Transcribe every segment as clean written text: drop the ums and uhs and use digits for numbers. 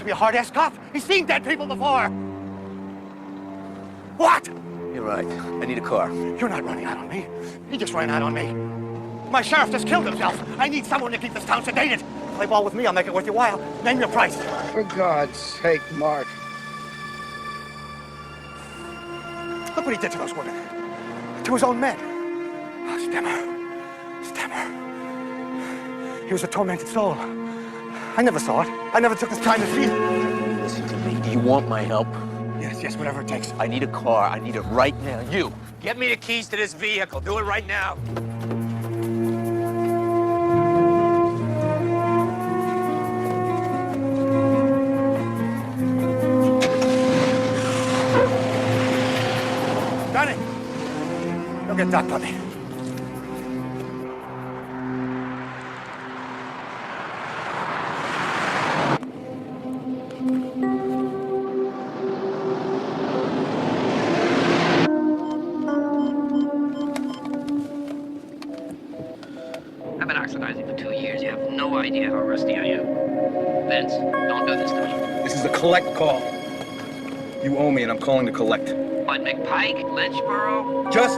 to be a hard-ass cop. He's seen dead people before. What? You're right. I need a car. You're not running out on me. He just ran out on me. My sheriff just killed himself. I need someone to keep this town sedated. Play ball with me, I'll make it worth your while. Name your price. For God's sake, Mark. Look what he did to those women. To his own men. Oh, Stemmer. He was a tormented soul. I never saw it. I never took this time to see it. Listen to me. Do you want my help? Yes, whatever it takes. I need a car. I need it right now. You. Get me the keys to this vehicle. Do it right now. Johnny, go get Doc for me. I've been oxidizing for 2 years. You have no idea how rusty I am. Vince, don't do this to me. This is a collect call. You owe me, and I'm calling to collect. What, McPike? Lynchboro? Just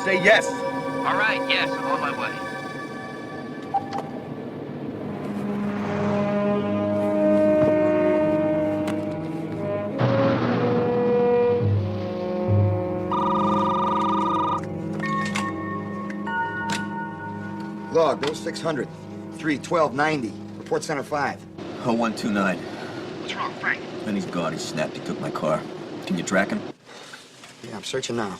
say yes. All right, yes, I'm on my way. Log, 0600, 31290. Report Center 5. 0129. What's wrong, Frank? Vinnie's gone. He snapped. He took my car. Can you track him? Yeah, I'm searching now.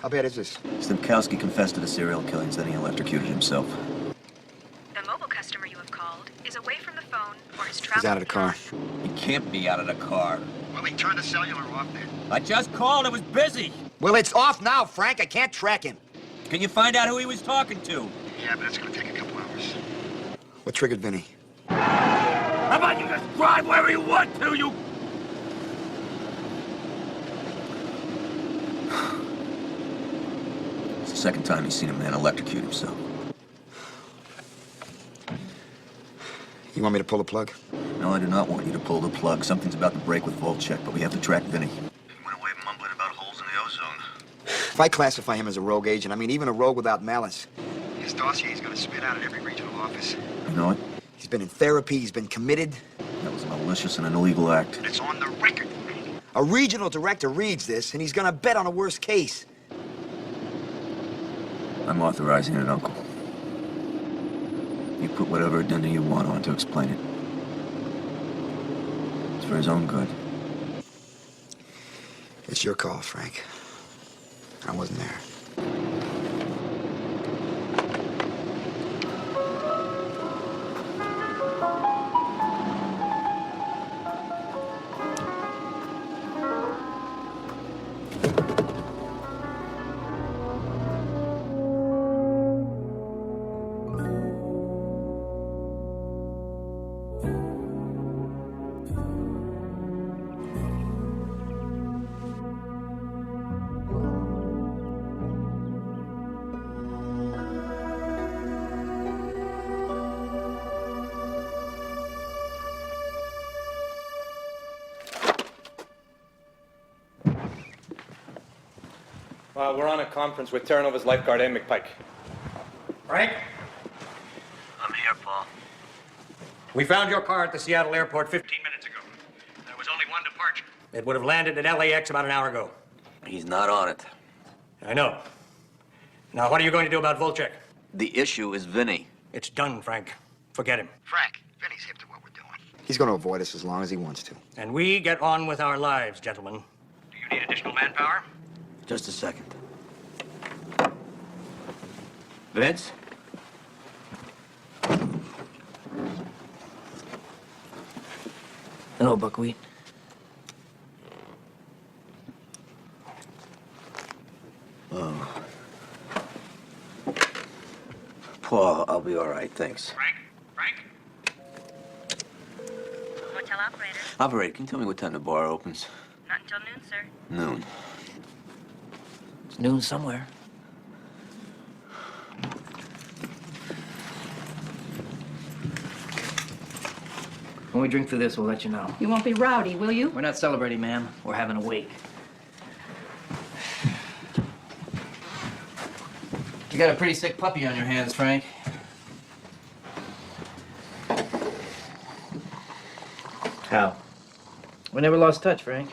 How bad is this? Stemkowski confessed to the serial killings, then he electrocuted himself. The mobile customer you have called is away from the phone or is He's traveling. out of the car. He can't be out of the car. Well, he turned the cellular off then. I just called. It was busy. Well, it's off now, Frank. I can't track him. Can you find out who he was talking to? Yeah, but it's gonna take a couple hours. What triggered Vinnie? How about you just drive wherever you want to, you... It's the second time he's seen a man electrocute himself. You want me to pull the plug? No, I do not want you to pull the plug. Something's about to break with Vochek, but we have to track Vinnie. He went away mumbling about holes in the ozone. If I classify him as a rogue agent, I mean even a rogue without malice, his dossier's gonna spit out at every regional office. You know it? He's been in therapy, he's been committed. That was a malicious and an illegal act. It's on the record. A regional director reads this, and he's gonna bet on a worst case. I'm authorizing it, Uncle. You put whatever addendum you want on to explain it. It's for his own good. It's your call, Frank. I wasn't there. We're on a conference with Terranova's lifeguard, McPike. Frank? I'm here, Paul. We found your car at the Seattle airport 15 minutes ago. There was only one departure. It would have landed at LAX about an hour ago. He's not on it. I know. Now, what are you going to do about Vochek? The issue is Vinnie. It's done, Frank. Forget him. Frank, Vinnie's hip to what we're doing. He's gonna avoid us as long as he wants to. And we get on with our lives, gentlemen. Do you need additional manpower? Just a second. Vince? Hello, Buckwheat. Oh. Paul, I'll be all right, thanks. Frank? Hotel operator. Operator, can you tell me what time the bar opens? Not until noon, sir. Noon. It's noon somewhere. When we drink through this, we'll let you know. You won't be rowdy, will you? We're not celebrating, ma'am. We're having a wake. You got a pretty sick puppy on your hands, Frank. How? We never lost touch, Frank.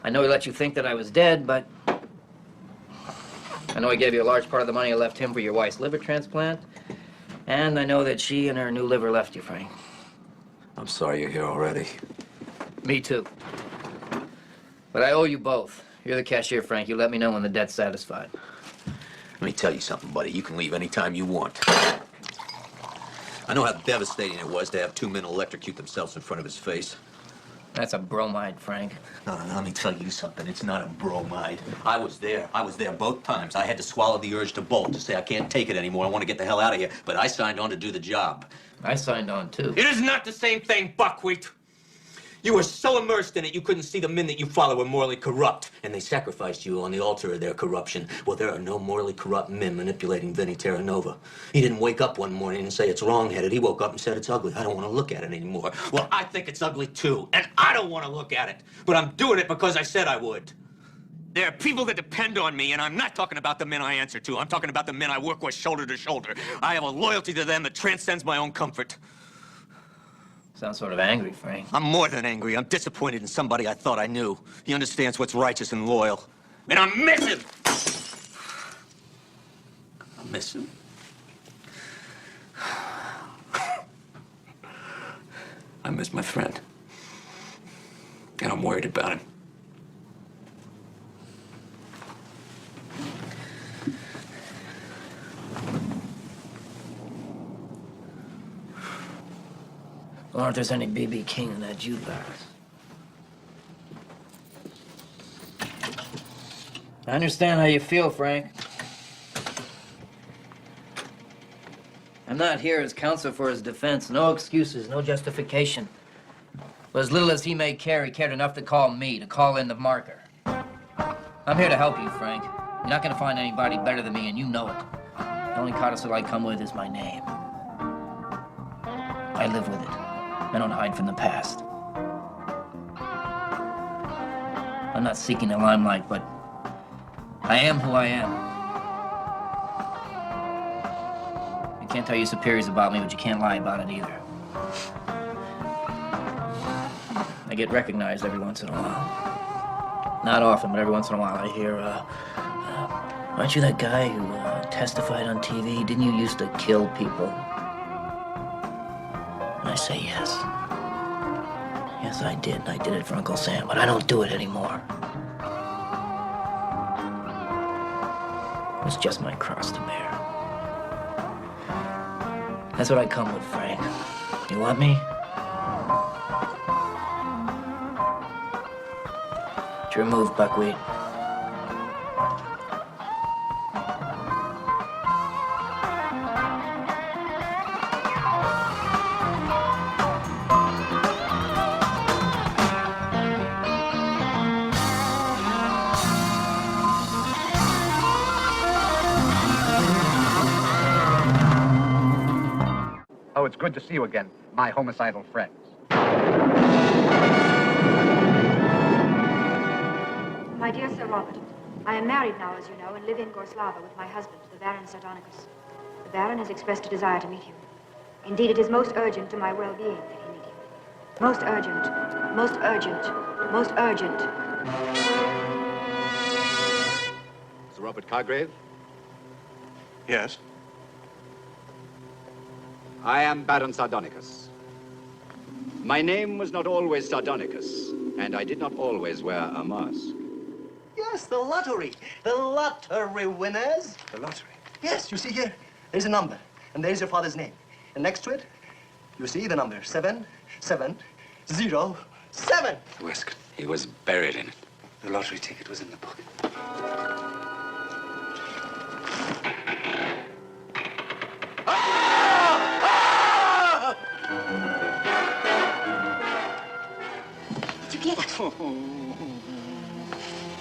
I know he let you think that I was dead, but I know he gave you a large part of the money I left him for your wife's liver transplant. And I know that she and her new liver left you, Frank. I'm sorry you're here already. Me too. But I owe you both. You're the cashier, Frank. You let me know when the debt's satisfied. Let me tell you something, buddy. You can leave anytime you want. I know how devastating it was to have two men electrocute themselves in front of his face. That's a bromide, Frank. No, let me tell you something. It's not a bromide. I was there. I was there both times. I had to swallow the urge to bolt, to say I can't take it anymore. I want to get the hell out of here. But I signed on to do the job. I signed on, too. It is not the same thing, Buckwheat. You were so immersed in it, you couldn't see the men that you follow were morally corrupt, and they sacrificed you on the altar of their corruption. Well, there are no morally corrupt men manipulating Vinnie Terranova. He didn't wake up one morning and say it's wrong-headed. He woke up and said it's ugly. I don't want to look at it anymore. Well, I think it's ugly, too, and I don't want to look at it. But I'm doing it because I said I would. There are people that depend on me, and I'm not talking about the men I answer to. I'm talking about the men I work with shoulder to shoulder. I have a loyalty to them that transcends my own comfort. Sounds sort of angry, Frank. I'm more than angry. I'm disappointed in somebody I thought I knew. He understands what's righteous and loyal. And I miss him! I miss him. I miss my friend. And I'm worried about him. I wonder if there's any B.B. King in that jukebox. I understand how you feel, Frank. I'm not here as counsel for his defense. No excuses, no justification. But as little as he may care, he cared enough to call me, to call in the marker. I'm here to help you, Frank. You're not gonna find anybody better than me, and you know it. The only codicil I come with is my name. I live with it. I don't hide from the past. I'm not seeking the limelight, but I am who I am. You can't tell your superiors about me, but you can't lie about it either. I get recognized every once in a while. Not often, but every once in a while I hear, aren't you that guy who testified on TV? Didn't you used to kill people? And I say yes. Yes, I did, and I did it for Uncle Sam, but I don't do it anymore. It's just my cross to bear. That's what I come with, Frank. You want me? It's your move, Buckwheat. Oh, it's good to see you again, my homicidal friends. My dear Sir Robert, I am married now, as you know, and live in Gorslava with my husband, the Baron Sardonicus. The Baron has expressed a desire to meet you. Indeed, it is most urgent to my well-being that he meet you. Most urgent, most urgent, most urgent. Sir Robert Cargrave? Yes? I am Baron Sardonicus. My name was not always Sardonicus, and I did not always wear a mask. Yes, the lottery. The lottery winners. The lottery? Yes, you see here, there's a number, and there's your father's name. And next to it, you see the number 777. Whisk, he was buried in it. The lottery ticket was in the book. Did you get it?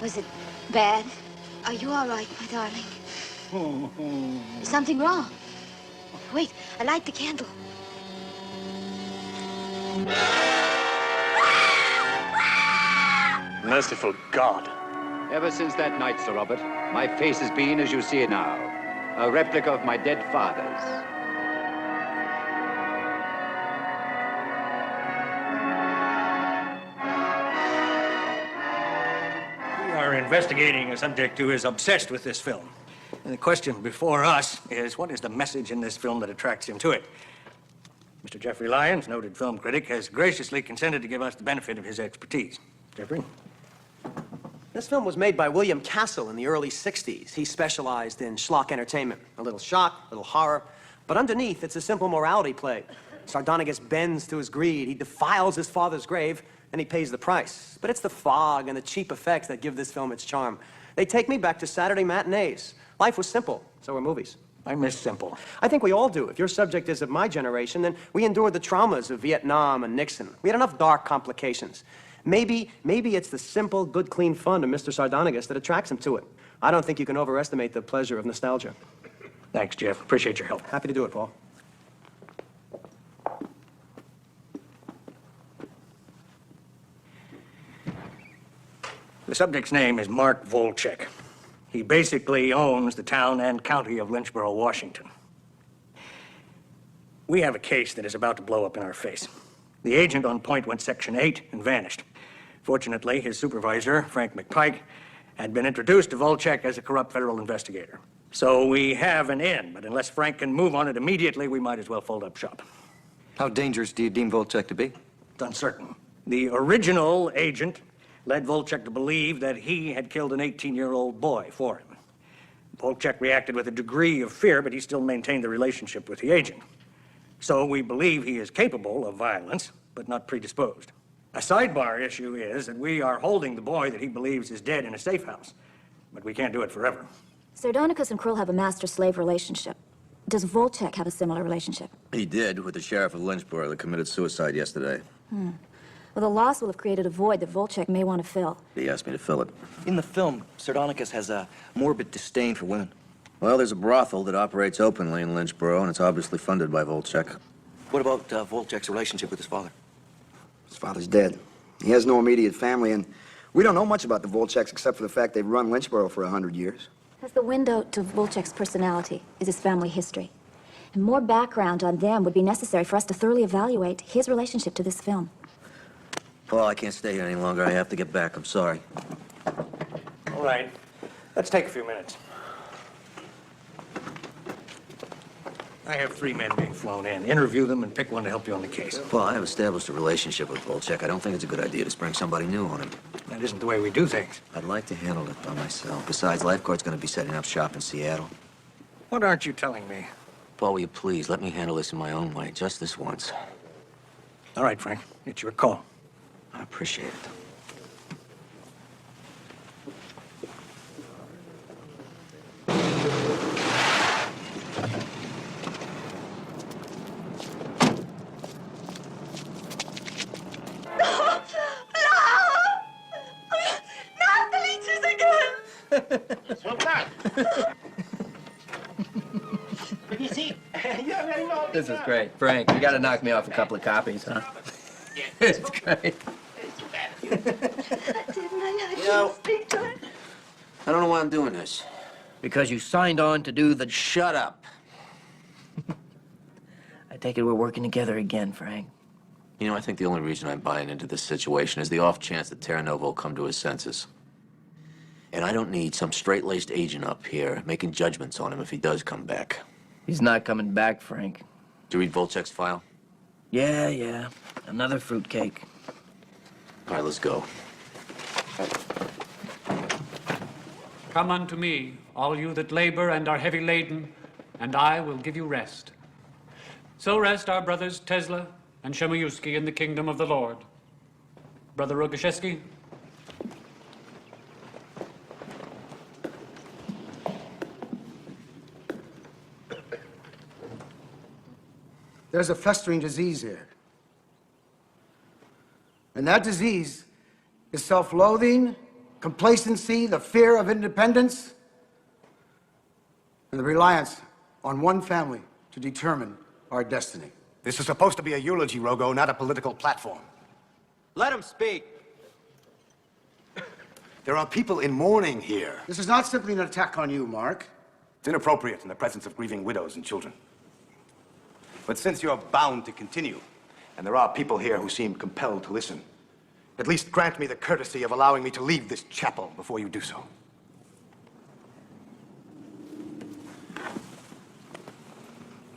Was it bad? Are you all right, my darling? Is something wrong? Wait, I light the candle. Merciful God. Ever since that night, Sir Robert, my face has been as you see it now, a replica of my dead father's. We are investigating a subject who is obsessed with this film. And the question before us is, what is the message in this film that attracts him to it? Mr. Jeffrey Lyons, noted film critic, has graciously consented to give us the benefit of his expertise. Jeffrey? This film was made by William Castle in the early 60s. He specialized in schlock entertainment. A little shock, a little horror. But underneath, it's a simple morality play. Sardonicus bends to his greed. He defiles his father's grave, and he pays the price. But it's the fog and the cheap effects that give this film its charm. They take me back to Saturday matinees. Life was simple. So were movies. I miss simple. I think we all do. If your subject is of my generation, then we endured the traumas of Vietnam and Nixon. We had enough dark complications. Maybe it's the simple, good, clean fun of Mr. Sardonicus that attracts him to it. I don't think you can overestimate the pleasure of nostalgia. Thanks, Jeff. Appreciate your help. Happy to do it, Paul. The subject's name is Mark Vochek. He basically owns the town and county of Lynchborough, Washington. We have a case that is about to blow up in our face. The agent on point went Section 8 and vanished. Fortunately, his supervisor, Frank McPike, had been introduced to Vochek as a corrupt federal investigator. So we have an in, but unless Frank can move on it immediately, we might as well fold up shop. How dangerous do you deem Vochek to be? It's uncertain. The original agent led Vochek to believe that he had killed an 18-year-old boy for him. Vochek reacted with a degree of fear, but he still maintained the relationship with the agent. So we believe he is capable of violence, but not predisposed. A sidebar issue is that we are holding the boy that he believes is dead in a safe house, but we can't do it forever. Sardonicus and Krill have a master-slave relationship. Does Vochek have a similar relationship? He did with the sheriff of Lynchborough that committed suicide yesterday. Well, the loss will have created a void that Vochek may want to fill. He asked me to fill it. In the film, Sardonicus has a morbid disdain for women. Well, there's a brothel that operates openly in Lynchborough, and it's obviously funded by Vochek. What about Vochek's relationship with his father? His father's dead. He has no immediate family, and we don't know much about the Vocheks except for the fact they've run Lynchborough for 100 years. As the window to Vochek's personality is his family history. And more background on them would be necessary for us to thoroughly evaluate his relationship to this film. Paul, I can't stay here any longer. I have to get back. I'm sorry. All right. Let's take a few minutes. I have 3 men being flown in. Interview them and pick one to help you on the case. Paul, I have established a relationship with Vochek. I don't think it's a good idea to spring somebody new on him. That isn't the way we do things. I'd like to handle it by myself. Besides, Lifeguard's going to be setting up shop in Seattle. What aren't you telling me? Paul, will you please let me handle this in my own way, just this once? All right, Frank. It's your call. I appreciate it. This is great. Frank, you gotta knock me off a couple of copies, huh? It's great. I don't know why I'm doing this. Because you signed on to do the... Shut up. I take it we're working together again, Frank. You know, I think the only reason I'm buying into this situation is the off chance that Terra Nova will come to his senses. And I don't need some straight-laced agent up here making judgments on him if he does come back. He's not coming back, Frank. Did you read Vochek's file? Yeah. Another fruitcake. All right, let's go. Come unto me, all you that labor and are heavy laden, and I will give you rest. So rest our brothers Tesla and Shemayuski in the kingdom of the Lord. Brother Rogaszewski? There's a festering disease here. And that disease is self-loathing, complacency, the fear of independence, and the reliance on one family to determine our destiny. This is supposed to be a eulogy, Rogo, not a political platform. Let him speak. There are people in mourning here. This is not simply an attack on you, Mark. It's inappropriate in the presence of grieving widows and children. But since you're bound to continue, and there are people here who seem compelled to listen, at least grant me the courtesy of allowing me to leave this chapel before you do so.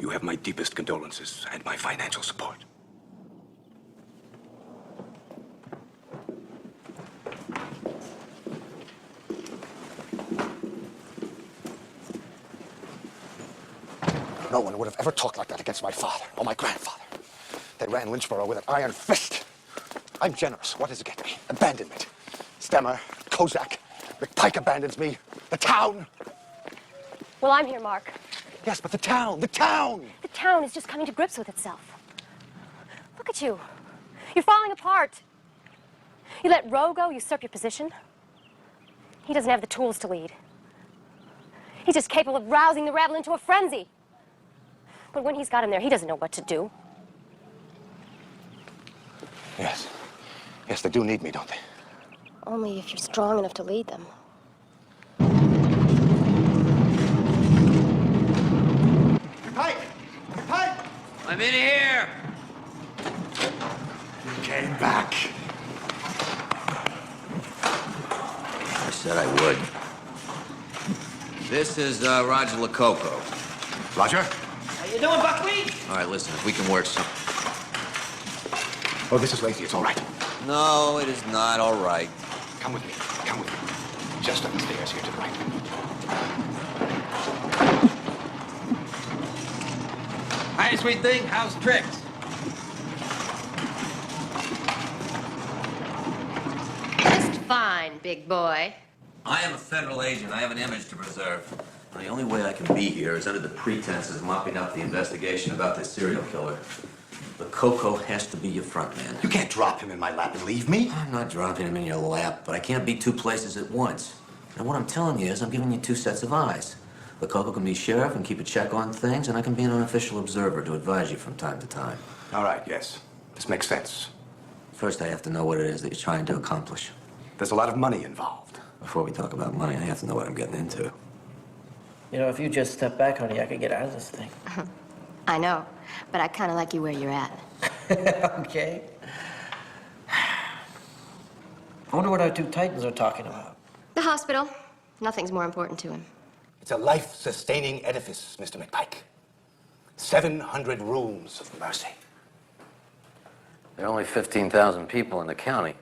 You have my deepest condolences and my financial support. No one would have ever talked like that against my father or my grandfather. They ran Lynchborough with an iron fist. I'm generous. What does it get me? Abandonment. Stemmer, Kozak, McPike abandons me. The town. Well, I'm here, Mark. Yes, but the town, the town! The town is just coming to grips with itself. Look at you. You're falling apart. You let Rogo usurp your position. He doesn't have the tools to lead. He's just capable of rousing the rabble into a frenzy. But when he's got him there, he doesn't know what to do. Yes. Yes, they do need me, don't they? Only if you're strong enough to lead them. Pike! Pike! I'm in here! You came back. I said I would. This is Roger Laccocco. Roger? How you doing, Buckwheat? All right, listen, if we can work some... Oh, this is lazy. It's all right. No, it is not all right. Come with me. Come with me. Just up the stairs here to the right. Hi, sweet thing. How's tricks? Just fine, big boy. I am a federal agent. I have an image to preserve. The only way I can be here is under the pretense of mopping up the investigation about this serial killer. Laccocco has to be your front man. You can't drop him in my lap and leave me. I'm not dropping him in your lap, but I can't be two places at once. And what I'm telling you is I'm giving you two sets of eyes. Laccocco can be sheriff and keep a check on things, and I can be an unofficial observer to advise you from time to time. All right, yes. This makes sense. First, I have to know what it is that you're trying to accomplish. There's a lot of money involved. Before we talk about money, I have to know what I'm getting into. You know, if you just step back, honey, I could get out of this thing. I know, but I kind of like you where you're at. Okay. I wonder what our two titans are talking about. The hospital. Nothing's more important to him. It's a life-sustaining edifice, Mr. McPike. 700 rooms of mercy. There are only 15,000 people in the county.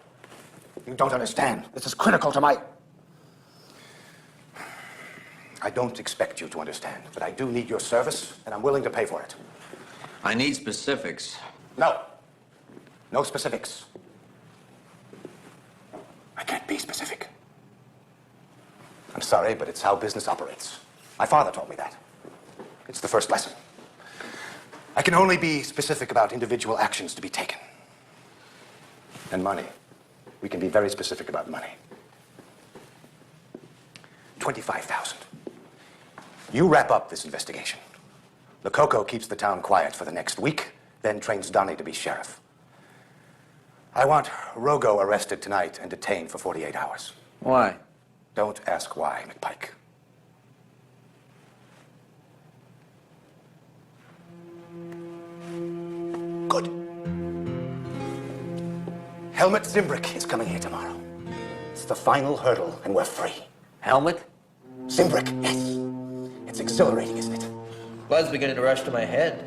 You don't understand. This is critical to my... I don't expect you to understand, but I do need your service, and I'm willing to pay for it. I need specifics. No. No specifics. I can't be specific. I'm sorry, but it's how business operates. My father taught me that. It's the first lesson. I can only be specific about individual actions to be taken. And money. We can be very specific about money. 25,000. You wrap up this investigation. Laccocco keeps the town quiet for the next week, then trains Donnie to be sheriff. I want Rogo arrested tonight and detained for 48 hours. Why? Don't ask why, McPike. Good. Helmut Zimbrick is coming here tomorrow. It's the final hurdle, and we're free. Helmut? Zimbrick, yes. It's exhilarating, isn't it? Blood's beginning to rush to my head.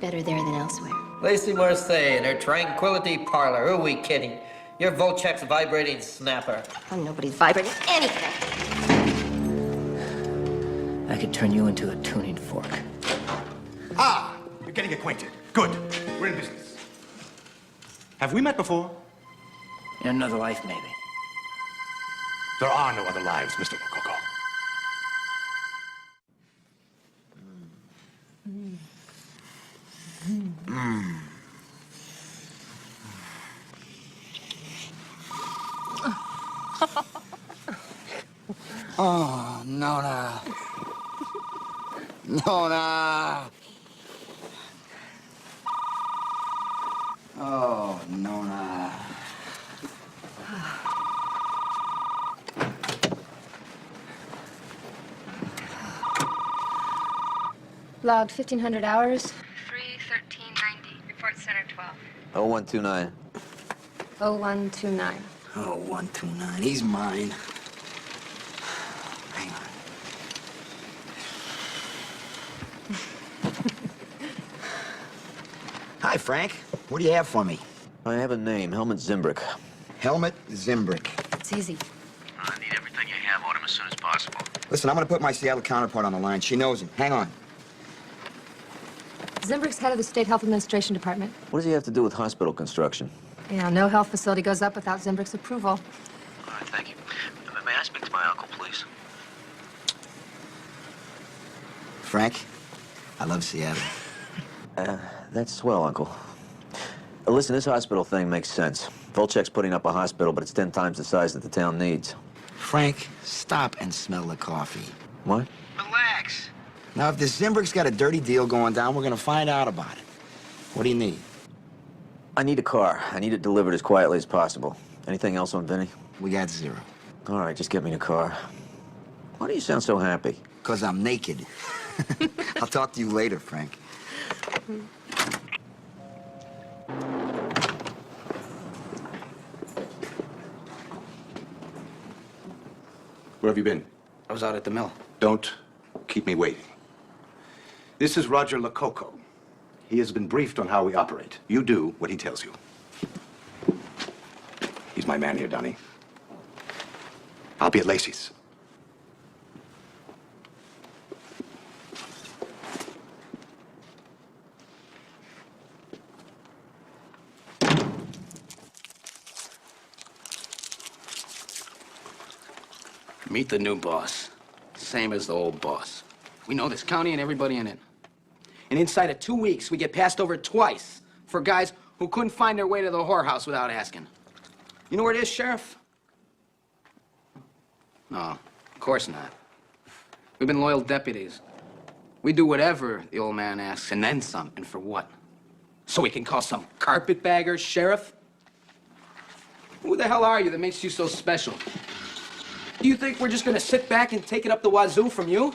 Better there than elsewhere. Lacey Marseille in her tranquility parlor. Who are we kidding? You're Vochek's vibrating snapper. I'm nobody's vibrating anything. I could turn you into a tuning fork. Ah, you're getting acquainted. Good. We're in business. Have we met before? In another life, maybe. There are no other lives, Mr. Laccocco. Oh, Nona. Nona. Oh, Nona. Logged 1,500 hours. 3:13:90. Report Center 12. 0129. 0129. Oh, 129. He's mine. Hang on. Hi, Frank. What do you have for me? I have a name, Helmut Zimbrick. Helmut Zimbrick. It's easy. I need everything you have on him as soon as possible. Listen, I'm gonna put my Seattle counterpart on the line. She knows him. Hang on. Zimbrick's head of the State Health Administration Department. What does he have to do with hospital construction? Yeah, no health facility goes up without Zimbrick's approval. All right, thank you. May I speak to my uncle, please? Frank, I love Seattle. That's swell, Uncle. Listen, this hospital thing makes sense. Vochek's putting up a hospital, but it's 10 times the size that the town needs. Frank, stop and smell the coffee. What? Relax. Now, if this Zimbrick's got a dirty deal going down, we're gonna find out about it. What do you need? I need a car. I need it delivered as quietly as possible. Anything else on Vinnie? We got zero. All right, just get me a car. Why do you sound so happy? 'Cause I'm naked. I'll talk to you later, Frank. Where have you been? I was out at the mill. Don't keep me waiting. This is Roger Laccocco. He has been briefed on how we operate. You do what he tells you. He's my man here, Donnie. I'll be at Lacey's. Meet the new boss. Same as the old boss. We know this county and everybody in it. And inside of 2 weeks, we get passed over twice for guys who couldn't find their way to the whorehouse without asking. You know where it is, Sheriff? No, of course not. We've been loyal deputies. We do whatever the old man asks, and then some. And for what? So we can call some carpetbagger sheriff? Who the hell are you that makes you so special? Do you think we're just gonna sit back and take it up the wazoo from you?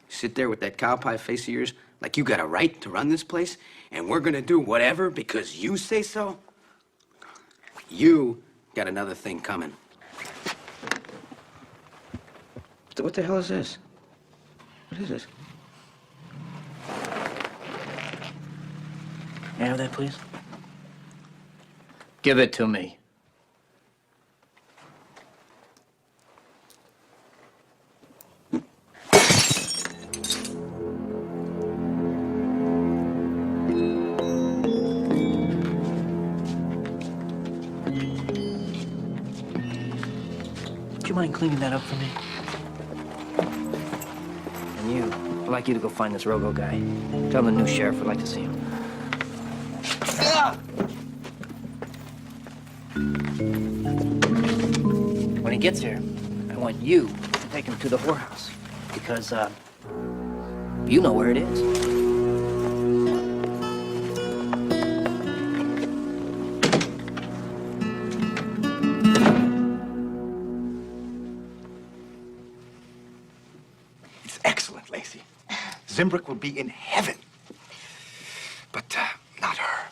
Sit there with that cowpie face of yours like you got a right to run this place, and we're gonna do whatever because you say so? You got another thing coming. What the hell is this? What is this? May I have that, please? Give it to me. Would you mind cleaning that up for me? And you, I'd like you to go find this Rogo guy. Tell him the new sheriff would like to see him. When he gets here, I want you to take him to the whorehouse. Because, you know where it is. It's excellent, Lacey. Zimbrick will be in heaven. But, not her.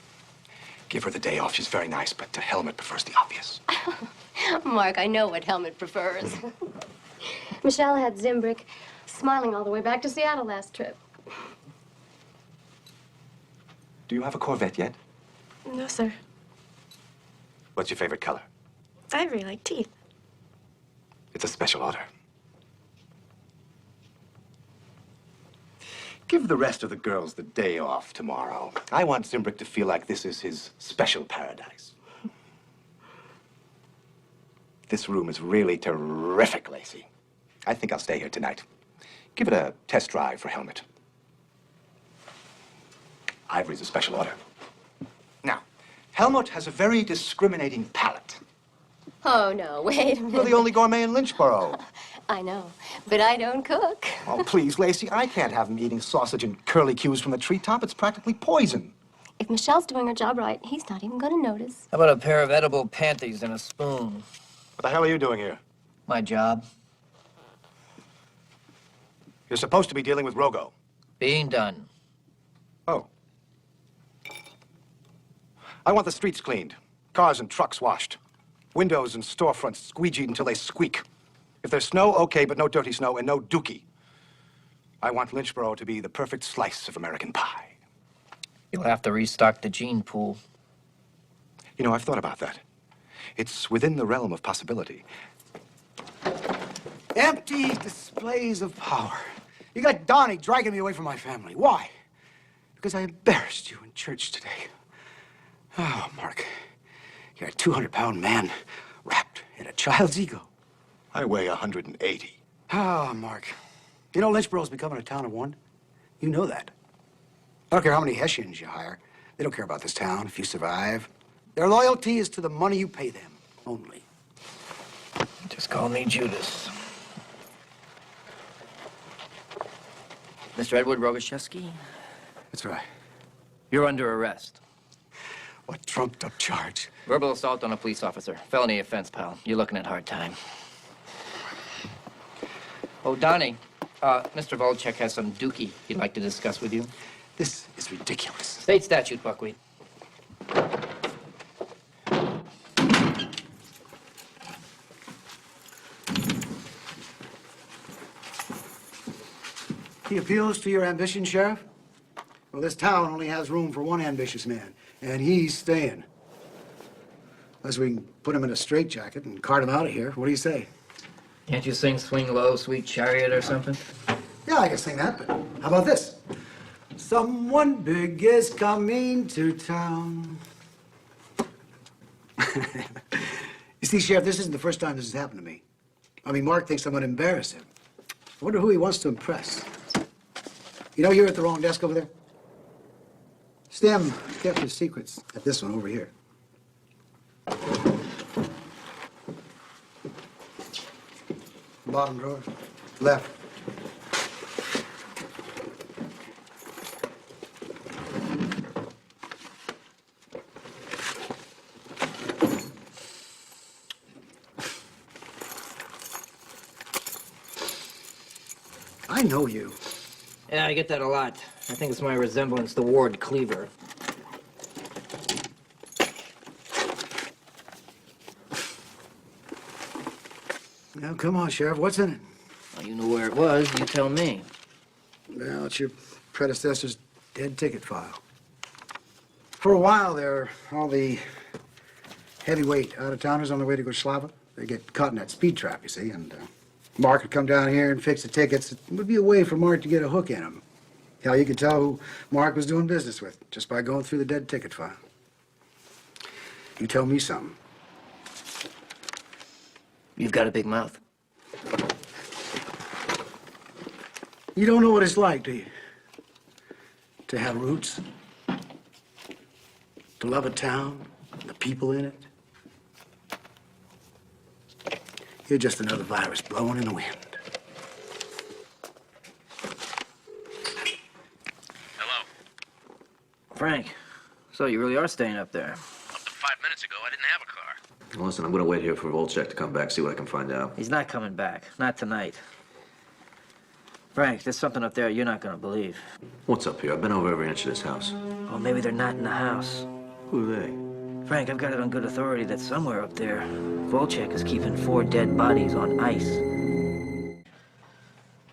Give her the day off. She's very nice, but Helmut prefers the obvious. Mark, I know what Helmut prefers. Michelle had Zimbrick smiling all the way back to Seattle last trip. Do you have a Corvette yet? No, sir. What's your favorite color? Ivory, like teeth. It's a special order. Give the rest of the girls the day off tomorrow. I want Zimbrick to feel like this is his special paradise. This room is really terrific, Lacey. I think I'll stay here tonight. Give it a test drive for Helmut. Ivory's a special order. Now, Helmut has a very discriminating palate. Oh, no, wait a minute. We're the only gourmet in Lynchborough. I know, but I don't cook. Oh, please, Lacey, I can't have him eating sausage and curlicues from the treetop. It's practically poison. If Michelle's doing her job right, he's not even going to notice. How about a pair of edible panties and a spoon? What the hell are you doing here? My job. You're supposed to be dealing with Rogo. Being done. Oh. I want the streets cleaned, cars and trucks washed, windows and storefronts squeegeed until they squeak. If there's snow, okay, but no dirty snow and no dookie. I want Lynchborough to be the perfect slice of American pie. You'll have to restock the gene pool. You know, I've thought about that. It's within the realm of possibility. Empty displays of power. You got Donnie dragging me away from my family. Why? Because I embarrassed you in church today. Oh, Mark, you're a 200-pound man wrapped in a child's ego. I weigh 180. Ah, Mark. You know Lynchborough's becoming a town of one? You know that. I don't care how many Hessians you hire. They don't care about this town if you survive. Their loyalty is to the money you pay them, only. Just call me Judas. Mr. Edward Rogoshevsky? That's right. You're under arrest. What trumped-up charge? Verbal assault on a police officer. Felony offense, pal. You're looking at hard time. Oh, Donnie, Mr. Vochek has some dookie he'd like to discuss with you. This is ridiculous. State statute, Buckwheat. He appeals to your ambition, Sheriff? Well, this town only has room for one ambitious man, and he's staying. Unless we can put him in a straitjacket and cart him out of here. What do you say? Can't you sing Swing Low, Sweet Chariot or something? Yeah, I can sing that, but how about this? Someone big is coming to town. You see, Sheriff, this isn't the first time this has happened to me. I mean, Mark thinks I'm going to embarrass him. I wonder who he wants to impress. You know, you're at the wrong desk over there. Stem kept his secrets at this one over here. Bottom drawer, left. I know you. Yeah, I get that a lot. I think it's my resemblance to Ward Cleaver. Now, come on, Sheriff. What's in it? Well, you know where it was. You tell me. Well, it's your predecessor's dead ticket file. For a while there, all the heavyweight out-of-towners on their way to Yugoslava, they get caught in that speed trap, you see, and Mark would come down here and fix the tickets. It would be a way for Mark to get a hook in them. Hell, you could tell who Mark was doing business with just by going through the dead ticket file. You tell me something. You've got a big mouth. You don't know what it's like, do you? To have roots? To love a town, the people in it? You're just another virus blowing in the wind. Hello. Frank, so you really are staying up there? Up to 5 minutes ago, I didn't have a car. Well, listen, I'm gonna wait here for Vochek to come back, see what I can find out. He's not coming back. Not tonight. Frank, there's something up there you're not gonna believe. What's up here? I've been over every inch of this house. Oh, maybe they're not in the house. Who are they? Frank, I've got it on good authority that somewhere up there, Vochek is keeping 4 dead bodies on ice.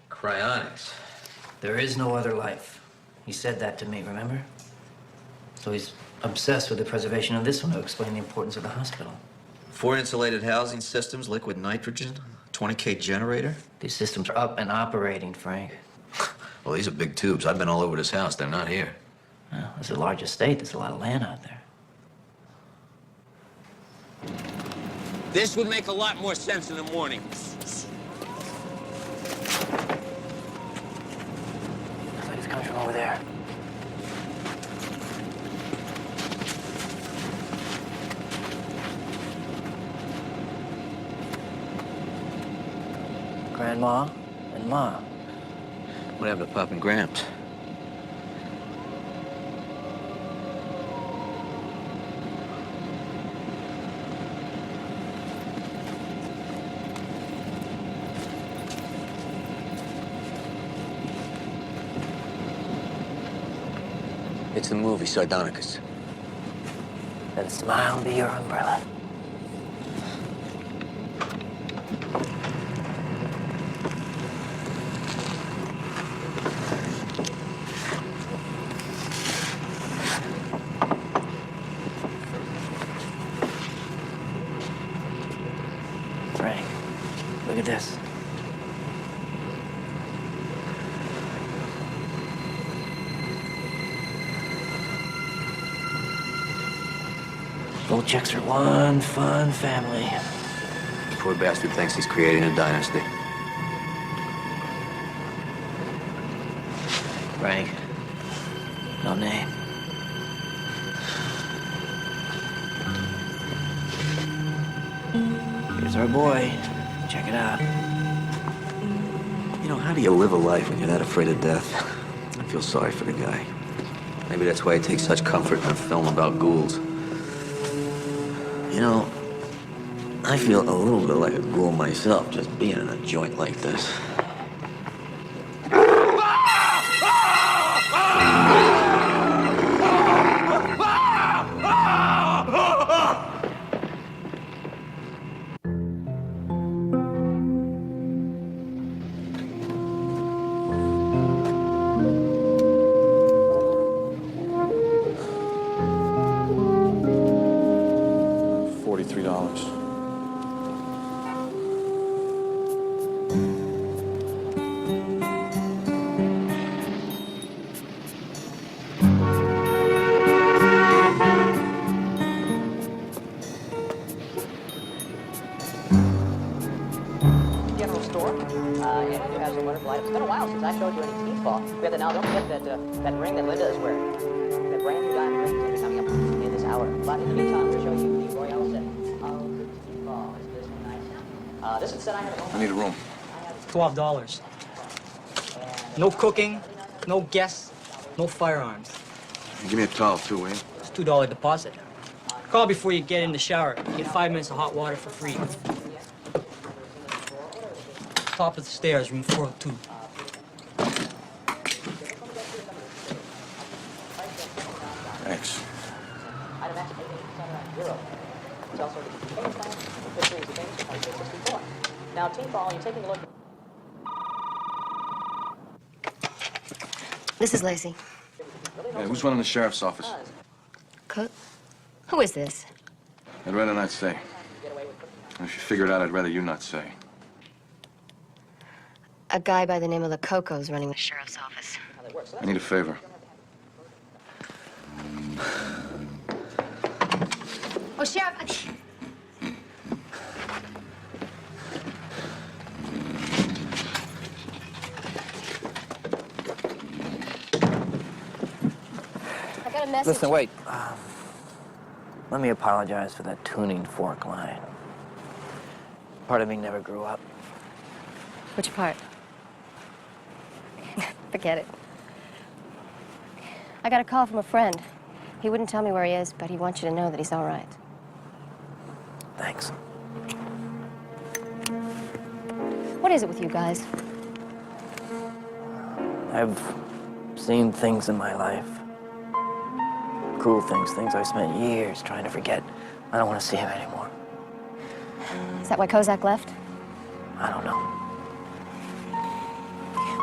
Cryonics. There is no other life. He said that to me, remember? So he's obsessed with the preservation of this one to explain the importance of the hospital. 4 insulated housing systems, liquid nitrogen, 20K generator. These systems are up and operating, Frank. Well, these are big tubes. I've been all over this house. They're not here. Well, it's a large estate. There's a lot of land out there. This would make a lot more sense in the morning. Looks like it's coming from over there. Grandma and Ma. What happened to Pop and Gramps? It's the movie, Sardonicus. Let a smile be your umbrella. Frank, look at this. Vocheks are one fun family. Poor bastard thinks he's creating a dynasty. Frank, no name. Here's our boy. Check it out. You know, how do you live a life when you're that afraid of death? I feel sorry for the guy. Maybe that's why he takes such comfort in a film about ghouls. You know, I feel a little bit like a ghoul myself just being in a joint like this. $43. General store, and you have some wonderful items. It's been a while since I showed you any teeth ball. We have that now. Don't forget that ring that Linda is wearing. That brand new diamond ring is going to be coming up in this hour. But in the meantime, we'll show you the Royale set of teeth ball. Isn't this nice? This is the set I have at home. I need a room. $12. No cooking, no guests, no firearms. Give me a towel, too, will you? It's $2 deposit. Call before you get in the shower. You get 5 minutes of hot water for free. Top of the stairs, room 402. Thanks. Now, teeth ball, you're taking a look. This is Lacey. Hey, who's running the sheriff's office? Cook? Who is this? I'd rather not say. And if you figure it out, I'd rather you not say. A guy by the name of Laccocco is running the sheriff's office. I need a favor. Oh, Sheriff. I got a message. Listen, wait. Let me apologize for that tuning fork line. Part of me never grew up. Which part? Forget it. I got a call from a friend. He wouldn't tell me where he is, but he wants you to know that he's all right. Thanks. What is it with you guys? I've seen things in my life. Cruel things, things I spent years trying to forget. I don't want to see him anymore. Is that why Kozak left? I don't know.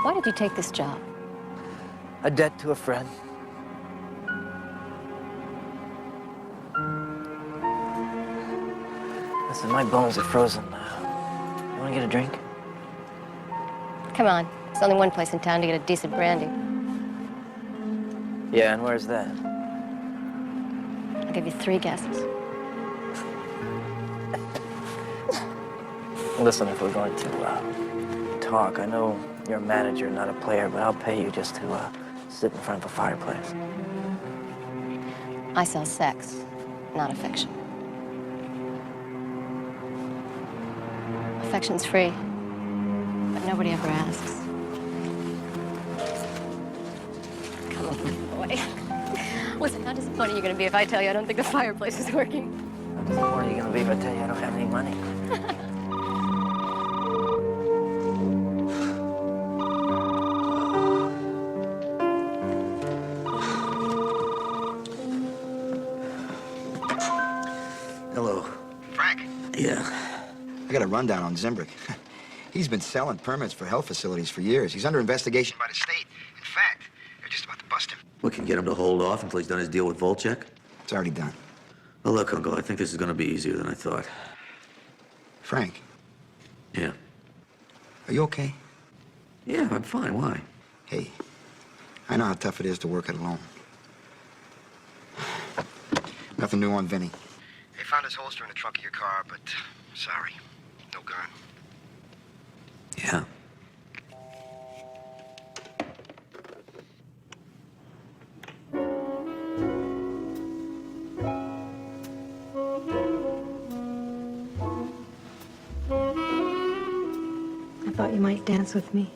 Why did you take this job? A debt to a friend. Listen, my bones are frozen now. You want to get a drink? Come on. There's only one place in town to get a decent brandy. Yeah, and where's that? I'll give you 3 guesses. Listen, if we're going to talk, I know you're a manager, not a player, but I'll pay you just to sit in front of a fireplace. I sell sex, not affection. Affection's free, but nobody ever asks. Come on, boy. Listen, how disappointed are you going to be if I tell you I don't think the fireplace is working? How disappointed are you going to be if I tell you I don't have any money? Hello. Frank. Yeah. I got a rundown on Zimbrick. He's been selling permits for health facilities for years. He's under investigation by the state. In fact, they're just about to bust him. We can get him to hold off until he's done his deal with Vochek? It's already done. Well, look, Uncle, I think this is gonna be easier than I thought. Frank. Yeah. Are you okay? Yeah, I'm fine. Why? Hey, I know how tough it is to work it alone. Nothing new on Vinnie. They found his holster in the trunk of your car, but sorry, no gun. Yeah. I thought you might dance with me.